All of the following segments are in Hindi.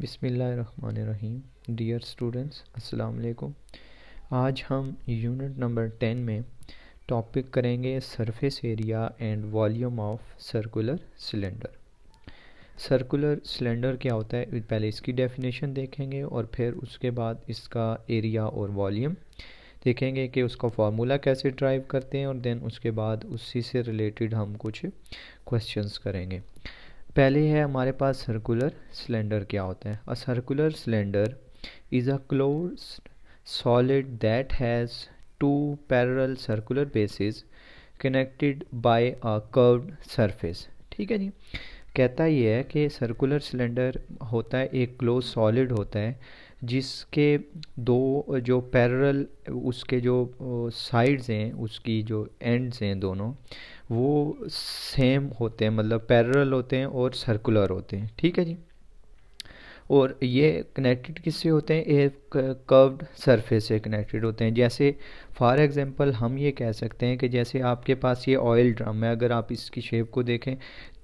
बिस्मिल्लाहिर्रहमानिर्रहीम। डियर स्टूडेंट्स, अस्सलाम वालेकुम। आज हम यूनिट नंबर 10 में टॉपिक करेंगे surface area and volume of circular cylinder. Circular cylinder क्या होता है, पहले इसकी डेफिनेशन देखेंगे और फिर उसके बाद इसका एरिया और वॉल्यूम देखेंगे कि उसका फार्मूला कैसे ड्राइव करते हैं, और देन उसके बाद उसी से रिलेटेड हम कुछ क्वेश्चंस करेंगे। पहले है हमारे पास सर्कुलर सिलेंडर क्या होता है। A circular cylinder is a closed solid that has two parallel circular bases connected by a curved surface. ठीक है जी। कहता ये है कि सर्कुलर सिलेंडर होता है एक क्लोज सॉलिड होता है जिसके दो जो पैरेलल उसके जो साइड्स हैं, उसकी जो एंड्स हैं दोनों, वो सेम होते हैं, मतलब पैरेलल होते हैं और सर्कुलर होते हैं। ठीक है जी। और ये कनेक्टेड किससे होते हैं, एक कर्व्ड सरफेस से कनेक्टेड होते हैं। जैसे फॉर एग्जांपल हम ये कह सकते हैं कि जैसे आपके पास ये ऑयल ड्रम है, अगर आप इसकी शेप को देखें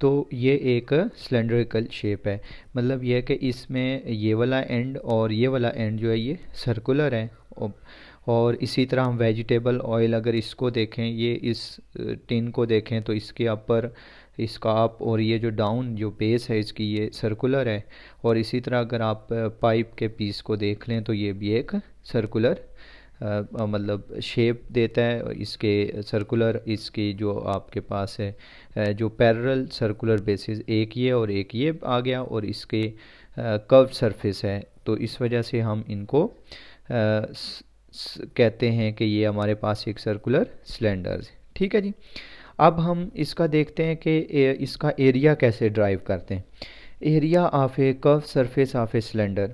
तो ये एक सिलेंड्रिकल शेप है। मतलब ये है कि इसमें ये वाला एंड और ये वाला एंड जो है ये सर्कुलर है। और इसी तरह हम वेजिटेबल ऑयल अगर इसको देखें, ये इस टिन को देखें तो इसके अपर, इसका अप और ये जो डाउन जो बेस है इसकी, ये सर्कुलर है। और इसी तरह अगर आप पाइप के पीस को देख लें तो ये भी एक सर्कुलर मतलब शेप देता है। इसके सर्कुलर, इसकी जो आपके पास है जो पैरेलल सर्कुलर बेसिस, एक ये और एक ये आ गया, और इसके कर्व सरफेस है, तो इस वजह से हम इनको कहते हैं कि ये हमारे पास एक सर्कुलर सिलेंडर है। ठीक है जी। अब हम इसका देखते हैं कि इसका एरिया कैसे ड्राइव करते हैं। Area of a curve surface of a cylinder,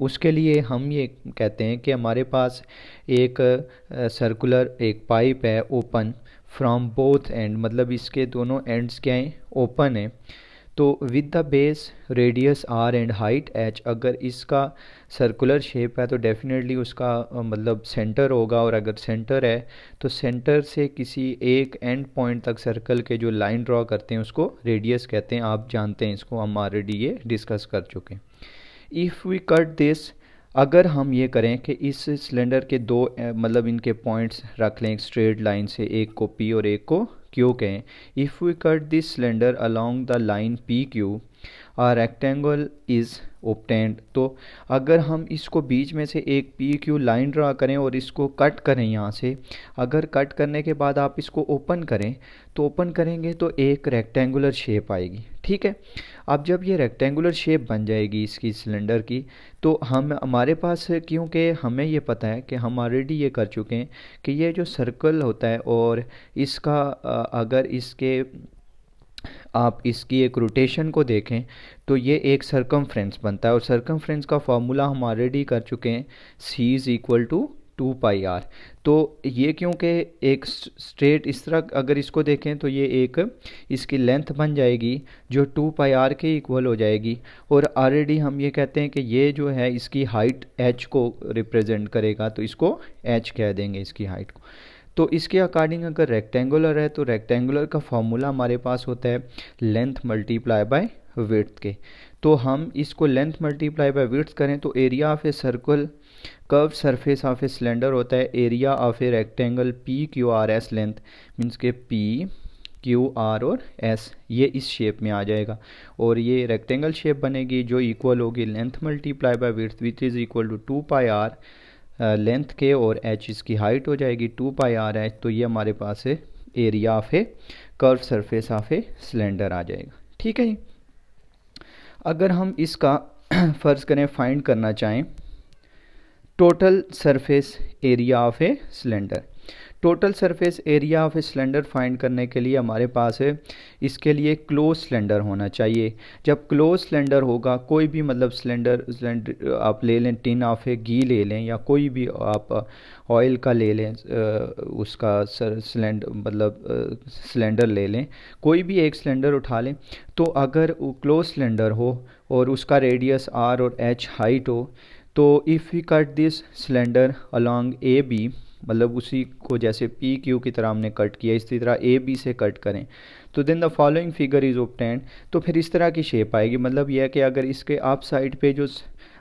उसके लिए हम ये कहते हैं कि हमारे पास एक सर्कुलर एक पाइप है ओपन फ्रॉम बोथ एंड, मतलब इसके दोनों एंड्स क्या हैं, ओपन है। तो with the base radius r and height h, अगर इसका सर्कुलर शेप है तो डेफिनेटली उसका मतलब सेंटर होगा, और अगर सेंटर है तो सेंटर से किसी एक एंड पॉइंट तक सर्कल के जो लाइन ड्रॉ करते हैं उसको रेडियस कहते हैं। आप जानते हैं इसको, हम ऑलरेडी ये डिस्कस कर चुके हैं। इफ़ वी कट दिस, अगर हम ये करें कि इस सिलेंडर के दो मतलब इनके पॉइंट्स रख लें स्ट्रेट लाइन से, एक को पी और एक को क्यू कहें। If we cut this cylinder along the line P Q a rectangle is obtained, तो अगर हम इसको बीच में से एक पी क्यू लाइन ड्रा करें और इसको कट करें यहाँ से, अगर कट करने के बाद आप इसको ओपन करें तो ओपन करेंगे तो एक रेक्टेंगुलर शेप आएगी। ठीक है। अब जब ये रेक्टेंगुलर शेप बन जाएगी इसकी सिलेंडर की, तो हम हमारे पास, क्योंकि हमें ये पता है कि हम ऑलरेडी ये कर चुके हैं कि ये जो सर्कल होता है और इसका अगर इसके आप इसकी एक रोटेशन को देखें तो ये एक सरकमफ्रेंस बनता है, और सरकमफ्रेंस का फार्मूला हम ऑलरेडी कर चुके हैं, सी इज़ इक्वल टू 2πr। तो ये क्योंकि एक स्ट्रेट इस तरह अगर इसको देखें तो ये एक इसकी लेंथ बन जाएगी जो 2πr के इक्वल हो जाएगी। और ऑलरेडी हम ये कहते हैं कि ये जो है इसकी हाइट h को रिप्रेजेंट करेगा, तो इसको h कह देंगे इसकी हाइट को। तो इसके अकॉर्डिंग अगर रेक्टेंगुलर है तो रेक्टेंगुलर का फॉर्मूला हमारे पास होता है लेंथ मल्टीप्लाई बाय विड्थ के। तो हम इसको लेंथ मल्टीप्लाई बाय विड्थ करें तो area of a circle curve surface of a cylinder होता है area of a rectangle P Q R S length, means के पी क्यू आर और एस ये इस शेप में आ जाएगा, और ये रेक्टेंगल शेप बनेगी जो इक्वल होगी length multiply by width which is equal to 2πr length के, और h इसकी हाइट हो जाएगी 2πr h। तो ये हमारे पास है area of a curve surface of a cylinder आ जाएगा। ठीक है जी। अगर हम इसका फ़र्ज़ करें फाइंड करना चाहें total surface area of a cylinder, total surface area of a cylinder find करने के लिए हमारे पास है इसके लिए क्लोज सिलेंडर होना चाहिए। जब क्लोज सिलेंडर होगा, कोई भी मतलब सिलेंडर आप ले लें, टिन ऑफ ए घी ले लें या कोई भी आप ऑयल का ले लें, उसका सिलेंडर ले लें, कोई भी एक सिलेंडर उठा लें। तो अगर क्लोज सिलेंडर हो और उसका रेडियस आर और एच हाइट हो, तो if we cut this cylinder along A B, मतलब उसी को जैसे पी क्यू की तरह हमने कट किया इसी तरह ए बी से कट करें, तो then the following figure is obtained. तो फिर इस तरह की शेप आएगी। मतलब यह है कि अगर इसके आप साइड पे जो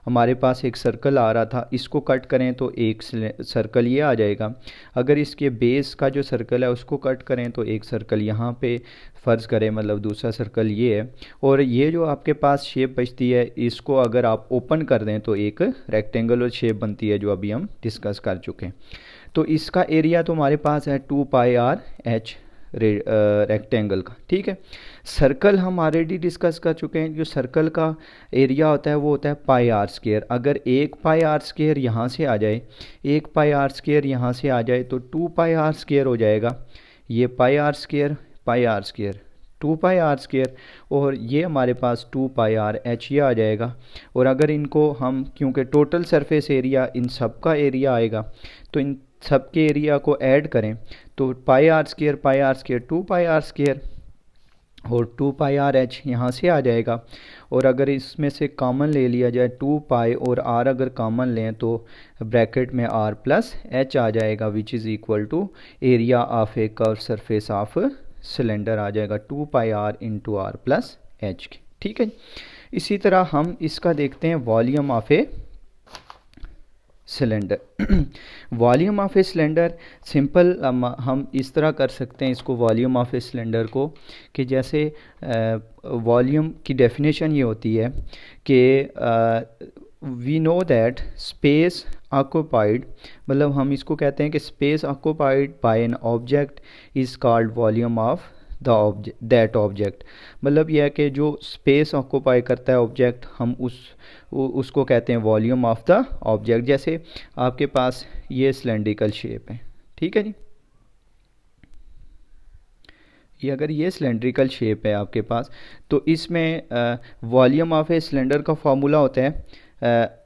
हमारे पास एक सर्कल आ रहा था, इसको कट करें तो एक सर्कल ये आ जाएगा। अगर इसके बेस का जो सर्कल है उसको कट करें तो एक सर्कल यहाँ पे फ़र्ज़ करें, मतलब दूसरा सर्कल ये है। और ये जो आपके पास शेप बचती है, इसको अगर आप ओपन कर दें तो एक रेक्टेंगुलर शेप बनती है, जो अभी हम डिस्कस कर चुके हैं। तो इसका एरिया तो हमारे पास है 2πr/h रेक्टेंगल का, ठीक है। सर्कल हम ऑलरेडी डिस्कस कर चुके हैं। जो सर्कल का एरिया होता है वो होता है πr²। अगर 1πr² यहाँ से आ जाए, 1πr² यहाँ से आ जाए तो 2πr² हो जाएगा। ये πr², πr², 2πr², और ये हमारे पास 2πr/h ये आ जाएगा। और अगर इनको हम, क्योंकि टोटल सरफेस एरिया इन सब का एरिया आएगा, तो इन सब के एरिया को ऐड करें तो πr² πr² 2πr² और 2πr/h यहाँ से आ जाएगा। और अगर इसमें से कॉमन ले लिया जाए 2π और r अगर कॉमन लें तो ब्रैकेट में r+h आ जाएगा, which is equal to area of a curve surface of cylinder आ जाएगा 2πr इंटू r+h, ठीक है। इसी तरह हम इसका देखते हैं volume of a cylinder. Volume of a cylinder simple हम इस तरह कर सकते हैं इसको, वॉल्यूम ऑफ ए सिलेंडर को, कि जैसे वॉल्यूम की डेफिनेशन ये होती है कि we know that space occupied, मतलब हम इसको कहते हैं कि space occupied by an object is called volume of that object. मतलब यह है कि जो स्पेस ऑक्यूपाई करता है ऑब्जेक्ट, हम उसको कहते हैं वॉल्यूम ऑफ द ऑब्जेक्ट। जैसे आपके पास ये सिलेंड्रिकल शेप है, ठीक है जी। ये अगर ये सिलेंड्रिकल शेप है आपके पास, तो इसमें वॉल्यूम ऑफ ए सिलेंडर का फॉर्मूला होता है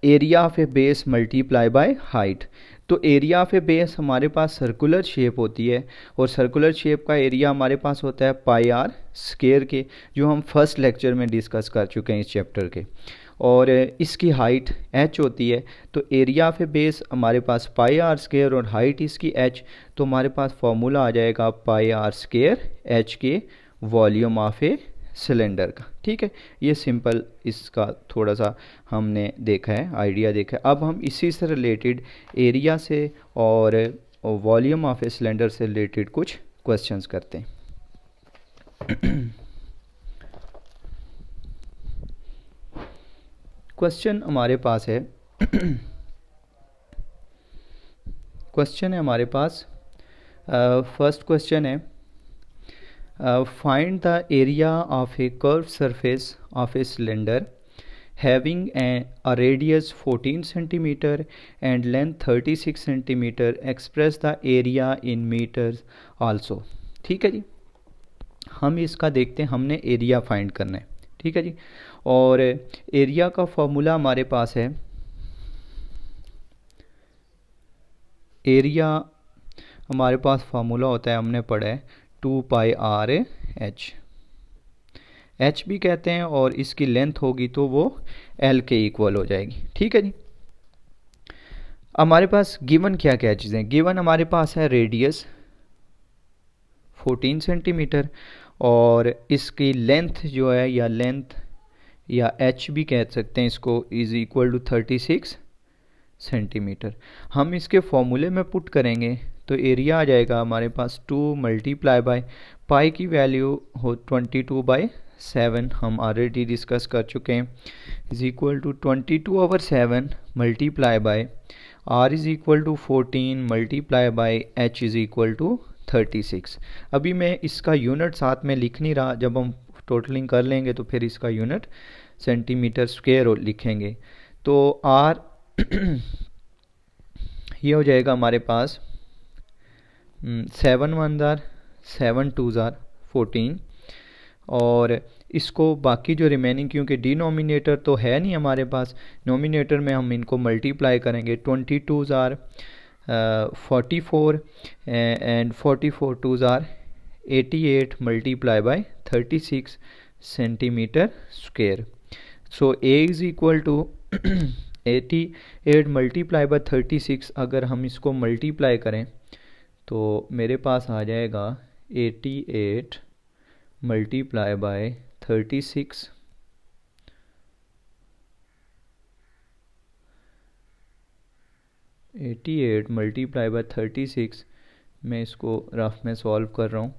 area of A base multiply by height. तो एरिया ऑफ ए बेस हमारे पास सर्कुलर शेप होती है, और सर्कुलर शेप का एरिया हमारे पास होता है πr² के, जो हम फर्स्ट लेक्चर में डिस्कस कर चुके हैं इस चैप्टर के। और इसकी हाइट h होती है। तो एरिया ऑफ ए बेस हमारे पास πr² और हाइट इसकी h, तो हमारे पास फॉर्मूला आ जाएगा πr² h के वॉल्यूम ऑफ ए सिलेंडर का, ठीक है। ये सिंपल इसका थोड़ा सा हमने देखा है, आइडिया देखा है। अब हम इसी से रिलेटेड एरिया से और वॉल्यूम ऑफ ए सिलेंडर से रिलेटेड कुछ क्वेश्चंस करते हैं। क्वेश्चन हमारे पास है क्वेश्चन है हमारे पास, फर्स्ट क्वेश्चन है, find the area of a curved surface of a cylinder having a radius 14 centimeter and length 36 centimeter. Express the area in meters also. ठीक है जी। हम इसका देखते हैं, हमने एरिया फाइंड करना है, ठीक है जी। और एरिया का फॉर्मूला हमारे पास है, एरिया हमारे पास फार्मूला होता है, हमने पढ़ा है 2πr/h, h भी कहते हैं, और इसकी लेंथ होगी तो वो l के इक्वल हो जाएगी, ठीक है जी। हमारे पास गिवन क्या क्या चीज़ें, गिवन हमारे पास है रेडियस 14 सेंटीमीटर, और इसकी लेंथ जो है, या लेंथ या h भी कह सकते हैं इसको, इज़ इक्वल टू 36 सेंटीमीटर। हम इसके फॉर्मूले में पुट करेंगे तो एरिया आ जाएगा हमारे पास 2 मल्टीप्लाई बाय पाई की वैल्यू हो 22/7, हम ऑलरेडी डिस्कस कर चुके हैं, is equal to 22/7 multiply by r is equal to 14 multiply by h is equal to 36। अभी मैं इसका यूनिट साथ में लिख नहीं रहा, जब हम टोटलिंग कर लेंगे तो फिर इसका यूनिट सेंटीमीटर स्क्वायर लिखेंगे। तो r ये हो जाएगा हमारे पास 7 1 जार 7 2 जार 14, और इसको बाकी जो रिमेनिंग, क्योंकि डिनोमिनेटर तो है नहीं हमारे पास, नोमिनेटर में हम इनको मल्टीप्लाई करेंगे। 22 जार 44 एंड 44 2 जार 88 multiply by 36 centimetre square. So a is equal to 88 multiply by 36, अगर हम इसको मल्टीप्लाई करें तो मेरे पास आ जाएगा 88 मल्टीप्लाई बाय 36 88 मल्टीप्लाई बाय 36, मैं इसको रफ में सॉल्व कर रहा हूँ,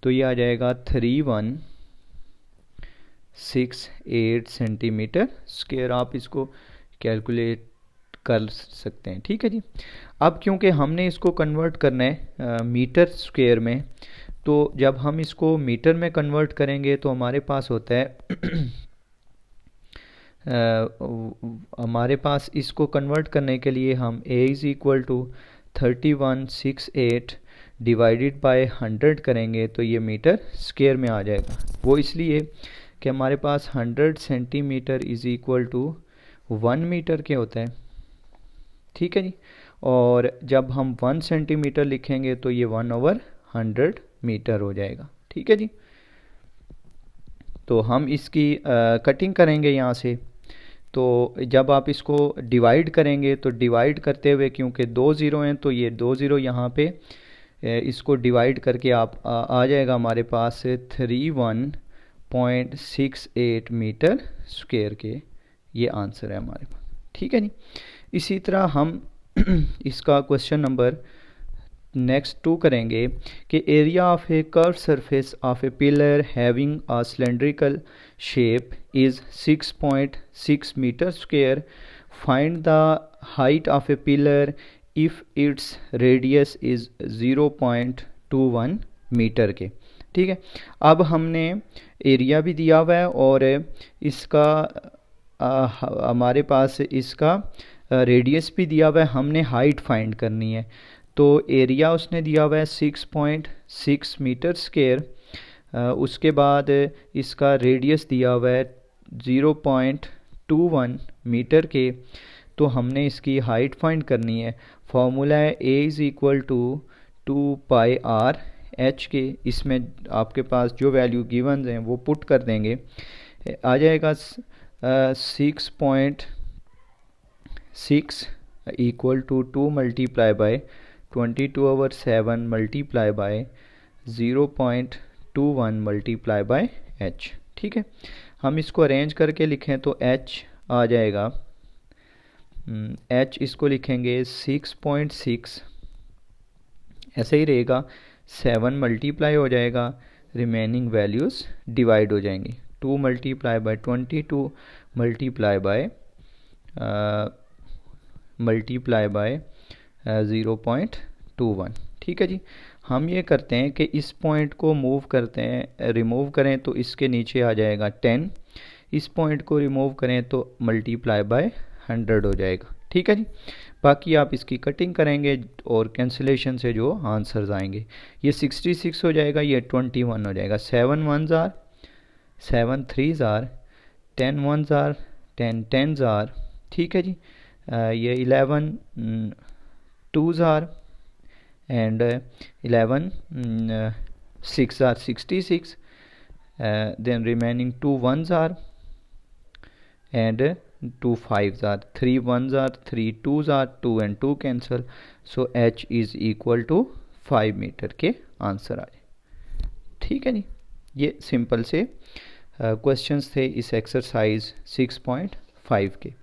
तो ये आ जाएगा 3168 सेंटीमीटर स्क्वायर। आप इसको कैलकुलेट कर सकते हैं, ठीक है जी। अब क्योंकि हमने इसको कन्वर्ट करना है मीटर स्क्वायर में, तो जब हम इसको मीटर में कन्वर्ट करेंगे तो हमारे पास होता है हमारे पास इसको कन्वर्ट करने के लिए हम a is equal to 3168 divided by 100 करेंगे तो ये मीटर स्क्वायर में आ जाएगा। वो इसलिए कि हमारे पास 100 centimetre is equal to 1 metre के होता है, ठीक है जी। और जब हम 1 सेंटीमीटर लिखेंगे तो ये 1/100 मीटर हो जाएगा, ठीक है जी। तो हम इसकी कटिंग करेंगे यहाँ से। तो जब आप इसको डिवाइड करेंगे तो डिवाइड करते हुए, क्योंकि 2 ज़ीरो हैं तो ये 2 ज़ीरो यहाँ पे इसको डिवाइड करके आप आ जाएगा हमारे पास 31.68 मीटर स्क्वायर के, ये आंसर है हमारे पास, ठीक है नहीं। इसी तरह हम इसका क्वेश्चन नंबर नेक्स्ट 2 करेंगे कि area of a curve surface of a pillar having a cylindrical shape is 6.6 metre square. Find the height of a pillar if its radius is 0.21 metre के, ठीक है। अब हमने एरिया भी दिया हुआ है और इसका हमारे पास इसका रेडियस भी दिया हुआ है, हमने हाइट फाइंड करनी है। तो एरिया उसने दिया हुआ है 6.6 मीटर स्क्वायर, उसके बाद इसका रेडियस दिया हुआ है 0.21 मीटर के, तो हमने इसकी हाइट फाइंड करनी है। फॉर्मूला है a is equal to 2πr/h के, इसमें आपके पास जो वैल्यू गिवन हैं वो पुट कर देंगे, आ जाएगा 6.6 equal to 2 multiply by 22/7 multiply by 0.21 multiply by h, ठीक है। हम इसको अरेंज करके लिखें तो h आ जाएगा, h इसको लिखेंगे 6.6, ऐसे ही रहेगा, 7 मल्टीप्लाई हो जाएगा, रिमेनिंग वैल्यूज़ डिवाइड हो जाएंगी, 2 मल्टीप्लाई बाय 22 मल्टीप्लाई बाय 0.21, ठीक है जी। हम ये करते हैं कि इस पॉइंट को मूव करते हैं, रिमूव करें तो इसके नीचे आ जाएगा 10, इस पॉइंट को रिमूव करें तो मल्टीप्लाई बाय 100 हो जाएगा, ठीक है जी। बाकी आप इसकी कटिंग करेंगे और कैंसिलेशन से जो आंसर्स आएंगे, ये 66 हो जाएगा, ये 21 हो जाएगा, 7 1s are 7 3s are 10 1s are 10 10s are, ठीक है जी। ये 11 2s are and 11 6 are 66, then remaining 2 1s are and 2 5s are, 3 1s are 3 2s are, 2 and 2 cancel, so h is equal to 5 metre के आंसर आ जाए, ठीक है जी। ये सिंपल से क्वेश्चंस थे इस एक्सरसाइज 6.5 के।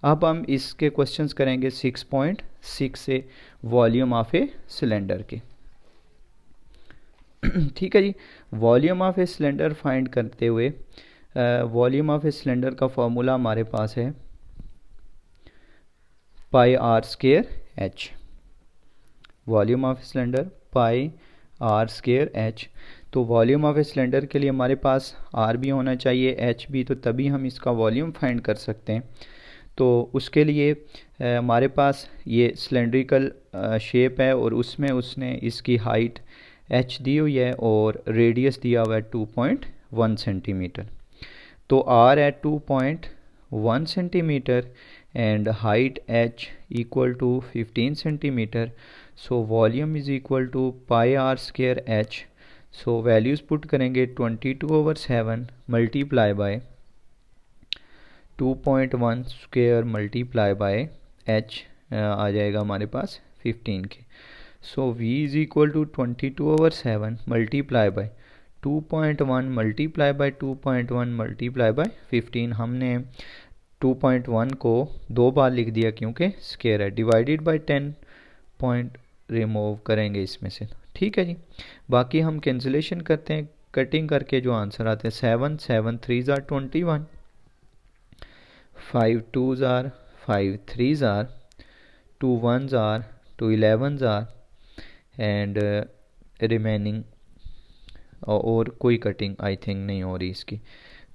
अब हम इसके क्वेश्चंस करेंगे 6.6 से, वॉल्यूम ऑफ ए सिलेंडर के, ठीक है जी। Volume of a cylinder find करते हुए वॉल्यूम ऑफ ए सिलेंडर का फॉर्मूला हमारे पास है πr²h, volume of a cylinder πr²h। तो वॉल्यूम ऑफ ए सिलेंडर के लिए हमारे पास r भी होना चाहिए, h भी, तो तभी हम इसका वॉल्यूम फाइंड कर सकते हैं। तो उसके लिए हमारे पास ये सिलेंड्रिकल शेप है और उसमें उसने इसकी हाइट h दी हुई है और रेडियस दिया हुआ है 2.1 सेंटीमीटर। तो r है 2.1 centimetre and height h equal to 15 centimetre, so volume is equal to πr²h। So values put करेंगे 22/7 multiply by 2.1 square multiply by h आ जाएगा हमारे पास 15 के। So v is equal to 22/7 multiply by 2.1 multiply by 2.1 multiply by 15। हमने 2.1 को 2 बार लिख दिया क्योंकि स्क्वायर है, डिवाइडेड बाय 10 पॉइंट रिमूव करेंगे इसमें से, ठीक है जी। बाकी हम कैंसिलेशन करते हैं, कटिंग करके जो आंसर आते हैं 7 7 3 are 21, 5 2 are 5 3 are 2 1 are 2 11 are and remaining और कोई कटिंग आई थिंक नहीं हो रही इसकी,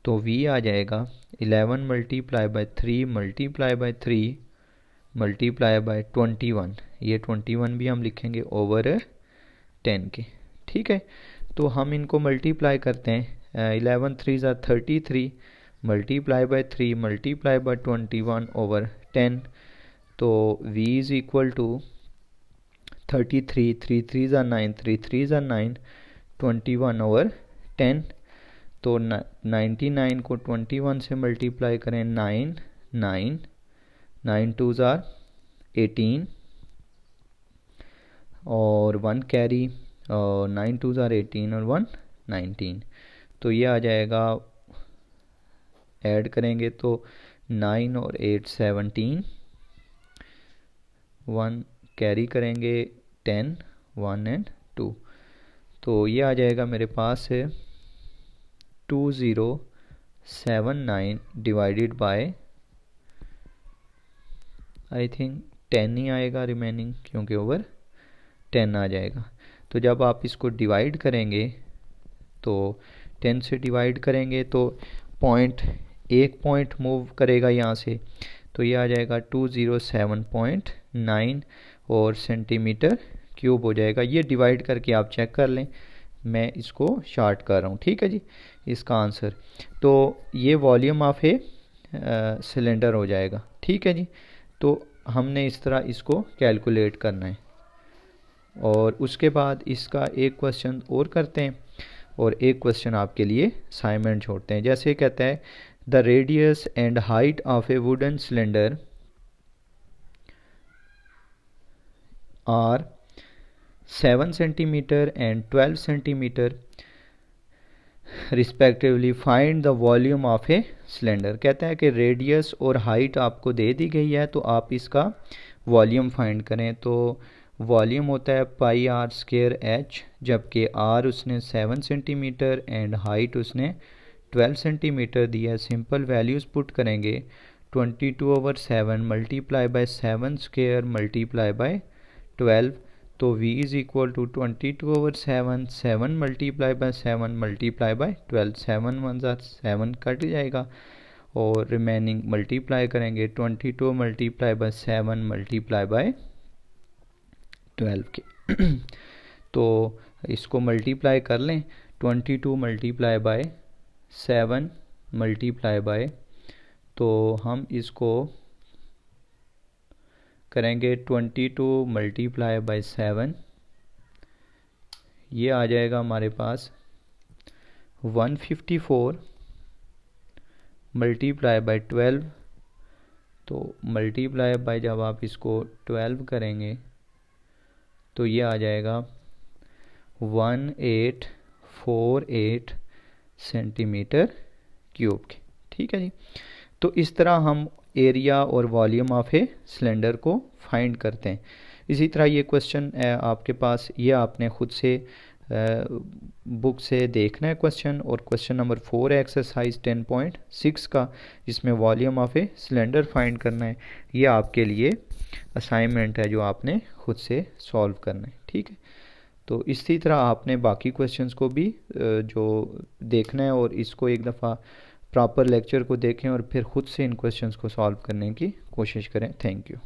तो v आ जाएगा 11 multiply by 3 multiply by 3 multiply by 21, ये 21 भी हम लिखेंगे ओवर 10 के, ठीक है। तो हम इनको मल्टीप्लाई करते हैं, 11 3 are 33 multiply by 3 multiply by 21 over 10, तो v is equal to 33 3 3 are 9 3 3 are 9 21 over 10, तो 99 को 21 से मल्टीप्लाई करें 9 9 9 2 आर 18 और 1 कैरी, 9 2 आर 18 और 1 19, तो ये आ जाएगा, ऐड करेंगे तो 9 और 8 17, 1 कैरी करेंगे 10 1 एंड 2, तो ये आ जाएगा मेरे पास है 2079 डिवाइडेड बाय आई थिंक 10 ही आएगा रिमेनिंग, क्योंकि ओवर 10 आ जाएगा। तो जब आप इसको डिवाइड करेंगे तो 10 से डिवाइड करेंगे तो एक पॉइंट मूव करेगा यहाँ से, तो ये आ जाएगा 207.9 और सेंटीमीटर क्यूब हो जाएगा। ये डिवाइड करके आप चेक कर लें, मैं इसको शार्ट कर रहा हूँ, ठीक है जी, इसका आंसर। तो ये वॉल्यूम ऑफ ए सिलेंडर हो जाएगा, ठीक है जी। तो हमने इस तरह इसको कैलकुलेट करना है, और उसके बाद इसका एक क्वेश्चन और करते हैं और एक क्वेश्चन आपके लिए असाइनमेंट छोड़ते हैं। जैसे कहता है the radius and height of a wooden cylinder are 7 centimetre and 12 centimetre respectively, find the volume of a cylinder. कहता है कि रेडियस और हाइट आपको दे दी गई है, तो आप इसका वॉल्यूम फाइंड करें। तो वॉल्यूम होता है पाई आर स्क्वायर एच, जबकि आर उसने 7 सेंटीमीटर एंड हाइट उसने 12 सेंटीमीटर दिया है। सिंपल वैल्यूज़ पुट करेंगे, 22/7 multiply by 7 square multiply by 12, तो v is equal to 22/7 7 multiply by 7 multiply by 12, 7 1 7 cut जाएगा और रिमेनिंग मल्टीप्लाई करेंगे 22 मल्टीप्लाई बाय 7 मल्टीप्लाई बाय 12 के तो इसको मल्टीप्लाई कर लें, 22 मल्टीप्लाई बाय 7 मल्टीप्लाई बाय, तो हम इसको करेंगे 22 मल्टीप्लाई बाय 7, ये आ जाएगा हमारे पास 154 मल्टीप्लाई बाय 12, तो मल्टीप्लाई बाय जब आप इसको 12 करेंगे तो ये आ जाएगा 1848 सेंटीमीटर क्यूब के, ठीक है जी। तो इस तरह हम एरिया और वॉल्यूम ऑफ ए सिलेंडर को फाइंड करते हैं। इसी तरह ये क्वेश्चन आपके पास, ये आपने ख़ुद से बुक से देखना है क्वेश्चन, और क्वेश्चन नंबर 4 है एक्सरसाइज 10.6 का, जिसमें volume of a cylinder find करना है। ये आपके लिए असाइनमेंट है जो आपने ख़ुद से सॉल्व करना है, ठीक है। तो इसी तरह आपने बाकी क्वेश्चंस को भी जो देखना है, और इसको एक दफ़ा प्रॉपर लेक्चर को देखें और फिर ख़ुद से इन क्वेश्चंस को सॉल्व करने की कोशिश करें। Thank you.